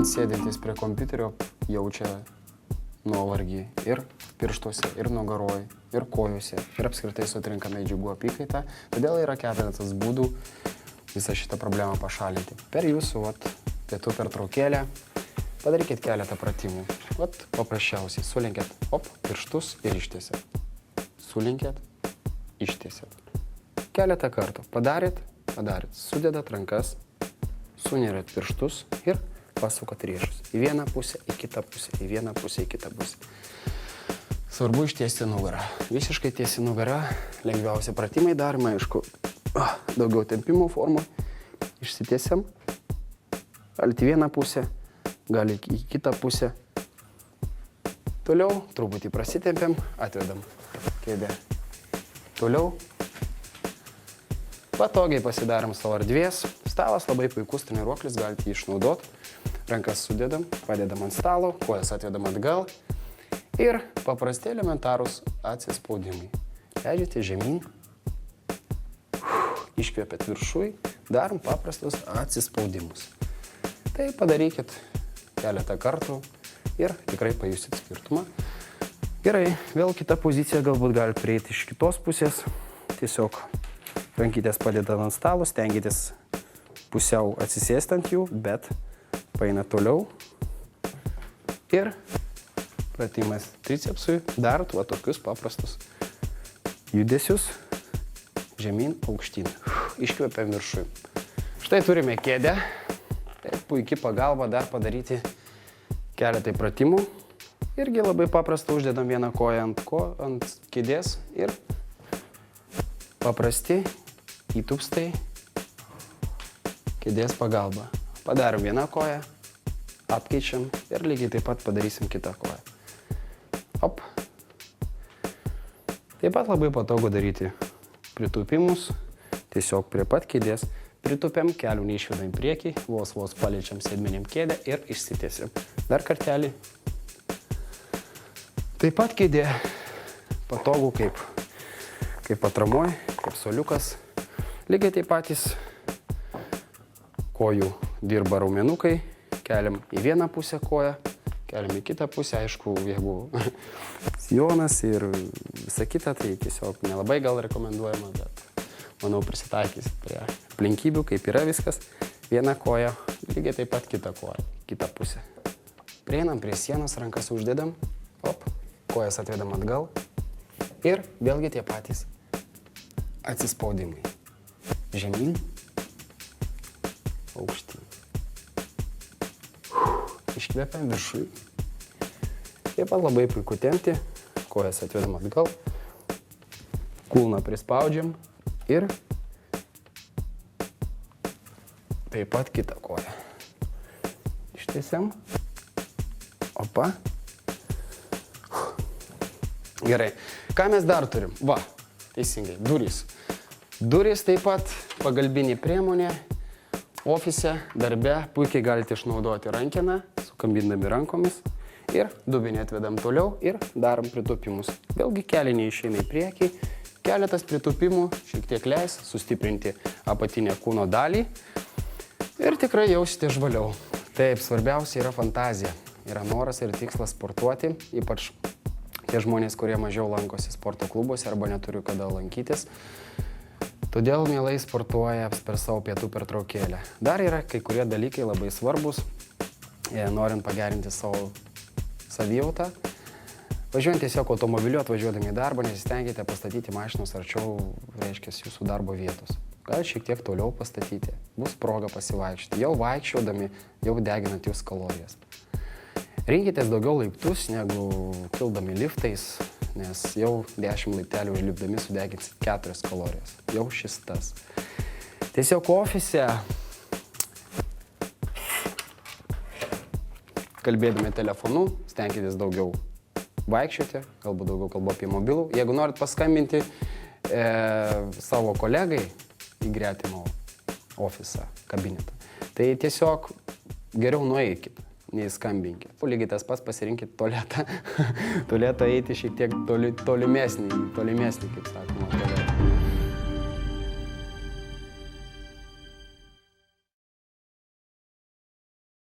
man sėdintis prie kompiuterio jaučia nuovargį ir pirštuose, ir nugaroj, ir kojose, ir apskritai sutrinka medžiagų apykaita. Todėl yra keletas būdų visą šitą problemą pašalinti. Per jūsų pietų pertraukėlę padarykit keletą pratimų. Paprasčiausiai sulenkėt pirštus ir ištiesėt. Sulenkėt, ištiesėt. Keletą kartų padarėt, sudedat rankas, suneriat pirštus ir pasukat riešus. Į vieną pusę, į kitą pusę, į vieną pusę, į kitą pusę. Svarbu ištiesti nugarą. Visiškai tiesi nugarą, lengviausi pratimai darymai, aišku, daugiau tempimo formų. Išsitiesiam, galite į vieną pusę, gali į kitą pusę. Toliau truputį prasitempiam, atvedam kėdę. Toliau patogiai pasidarom savo erdvės. Stalas labai puikus treniruoklis, galite jį išnaudoti. Rankas sudedam, padedam ant stalo, kojas atvedam atgal. Ir paprasti elementarūs atsispaudimai. Leidžiate žemyn, iškvėpėt viršui, darom paprastus atsispaudimus. Tai padarykit keletą kartų ir tikrai pajusit skirtumą. Gerai, vėl kita pozicija, galbūt galite prieiti iš kitos pusės. Tiesiog rankytės padedant ant stalo, stengiatės pusiau atsisėsti ant jų, bet paeina toliau. Ir pratimas tricepsui darot tokius paprastus judesius žemyn, aukštyn. Iškvėpiam viršui. Štai turime kėdę. Tai puikiai pagalba dar padaryti keletai pratimų. Irgi labai paprasta, uždedam vieną koją ant kėdės ir paprasti įtūpstai kėdės pagalba. Padarom vieną koją, apkeičiam ir lygiai taip pat padarysim kitą koją. Taip pat labai patogu daryti pritūpimus, tiesiog prie pat kėdės. Pritūpiam, kelių neišvedam į priekį, vos paliečiam sėdmenim kėdę ir išsitiesiam. Dar kartelį. Taip pat kėdė patogu kaip atramoj, kaip soliukas. Lygiai taip patys kojų dirba raumenukai, keliam į vieną pusę koją, keliam į kitą pusę. Aišku, jeigu sijonas ir visa kita, tai tiesiog nelabai gal rekomenduojama, bet manau prisitaikysit prie aplinkybių, kaip yra viskas. Vieną koją, lygiai taip pat kitą koją, kitą pusę. Prieinam prie sienos, rankas uždedam, kojas atvedam atgal ir vėlgi tie patys atsispaudimai. Žemyn, aukštyn. Iškvėpiam viršui. Taip pat labai puiku tempti, kojas atvedam atgal, kulną prispaudžiam ir taip pat kitą koją. Ištiesiam. Gerai. Ką mes dar turim? Teisingai, durys. Durys taip pat pagalbinė priemonė. Ofise, darbe puikiai galite išnaudoti rankeną, sukambindami rankomis. Ir dubinį atvedam toliau ir darom pritūpimus. Vėlgi keliai neišeina į priekį. Keletas pritūpimų šiek tiek leis sustiprinti apatinę kūno dalį. Ir tikrai jausite žvaliau. Taip, svarbiausia yra fantazija. Yra noras ir tikslas sportuoti, ypač tie žmonės, kurie mažiau lankosi sporto klubuose arba neturi kada lankytis. Todėl mielai sportuoja per savo pietų pertraukėlę. Dar yra kai kurie dalykai labai svarbus, norint pagerinti savo savijautą. Važiuojant tiesiog automobiliu, atvažiuodami į darbą, nesistengite pastatyti mašinos arčiau, reiškia, jūsų darbo vietos. Gal šiek tiek toliau pastatyti, bus proga pasivaikščioti. Jau vaikščiodami, jau deginat jūs kalorijas. Rinkitės daugiau laiptus negu kildami liftais, nes jau 10 laiptelių užlipdami sudeginsit 4 kalorijas. Jau šis tas. Tiesiog ofise, kalbėdami telefonu, stenkitės daugiau vaikščioti, galbūt daugiau kalbu apie mobilų. Jeigu norit paskambinti savo kolegai į gretimą ofisą, kabinetą, tai tiesiog geriau nueikit, nei skambinkit. Lygiai tas pats pasirinkit tualetą. Tualetą eiti šiek tiek tolimesnį, kaip sakoma.